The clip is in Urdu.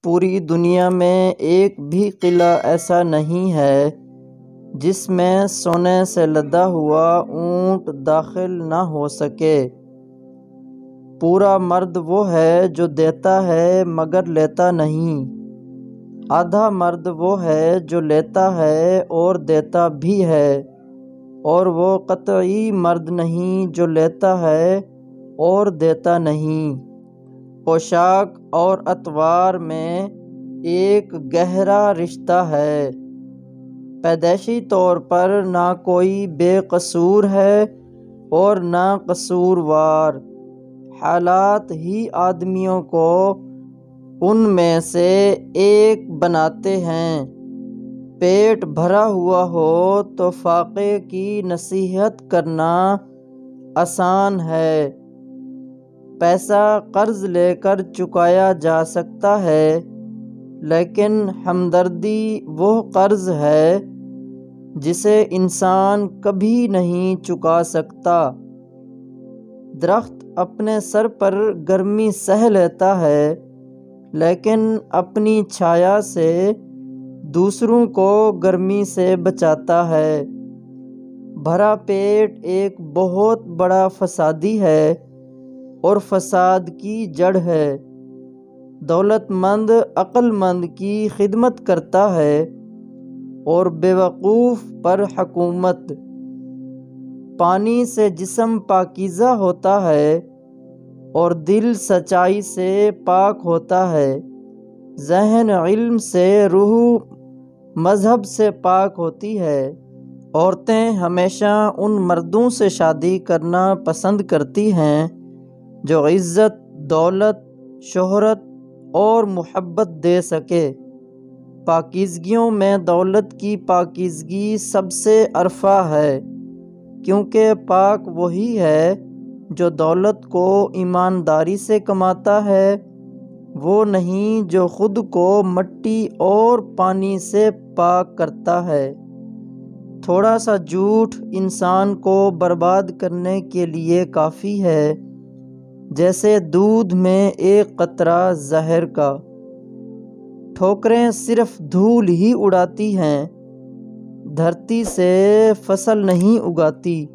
پوری دنیا میں ایک بھی قلعہ ایسا نہیں ہے جس میں سونے سے لدا ہوا اونٹ داخل نہ ہو سکے۔ پورا مرد وہ ہے جو دیتا ہے مگر لیتا نہیں، آدھا مرد وہ ہے جو لیتا ہے اور دیتا بھی ہے، اور وہ قطعی مرد نہیں جو لیتا ہے اور دیتا نہیں۔ پوشاک اور اطوار میں ایک گہرا رشتہ ہے۔ پیدائشی طور پر نہ کوئی بے قصور ہے اور نہ قصوروار، حالات ہی آدمیوں کو ان میں سے ایک بناتے ہیں۔ پیٹ بھرا ہوا ہو تو فاقے کی نصیحت کرنا آسان ہے۔ پیسہ قرض لے کر چکایا جا سکتا ہے، لیکن ہمدردی وہ قرض ہے جسے انسان کبھی نہیں چکا سکتا۔ درخت اپنے سر پر گرمی سہ لیتا ہے، لیکن اپنی چھایا سے دوسروں کو گرمی سے بچاتا ہے۔ بھرا پیٹ ایک بہت بڑا فسادی ہے اور فساد کی جڑ ہے۔ دولت مند عقل مند کی خدمت کرتا ہے اور بیوقوف پر حکومت۔ پانی سے جسم پاکیزہ ہوتا ہے اور دل سچائی سے پاک ہوتا ہے۔ ذہن علم سے، روح مذہب سے پاک ہوتی ہے۔ عورتیں ہمیشہ ان مردوں سے شادی کرنا پسند کرتی ہیں جو عزت، دولت، شہرت اور محبت دے سکے۔ پاکیزگیوں میں دولت کی پاکیزگی سب سے ارفع ہے، کیونکہ پاک وہی ہے جو دولت کو ایمانداری سے کماتا ہے، وہ نہیں جو خود کو مٹی اور پانی سے پاک کرتا ہے۔ تھوڑا سا جھوٹ انسان کو برباد کرنے کے لیے کافی ہے، جیسے دودھ میں ایک قطرہ زہر کا۔ ٹھوکریں صرف دھول ہی اڑاتی ہیں، دھرتی سے فصل نہیں اگاتی۔